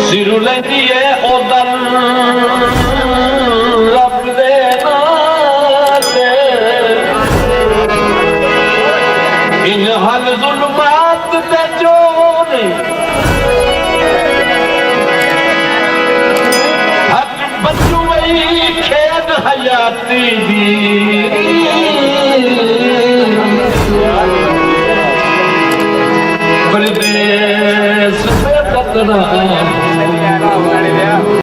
सिर लेंदी है ओदन रब दे नाते इन हल जुल्मात ते जोने हक बच्चू वही खेद हयाती दी परदेस पे कतना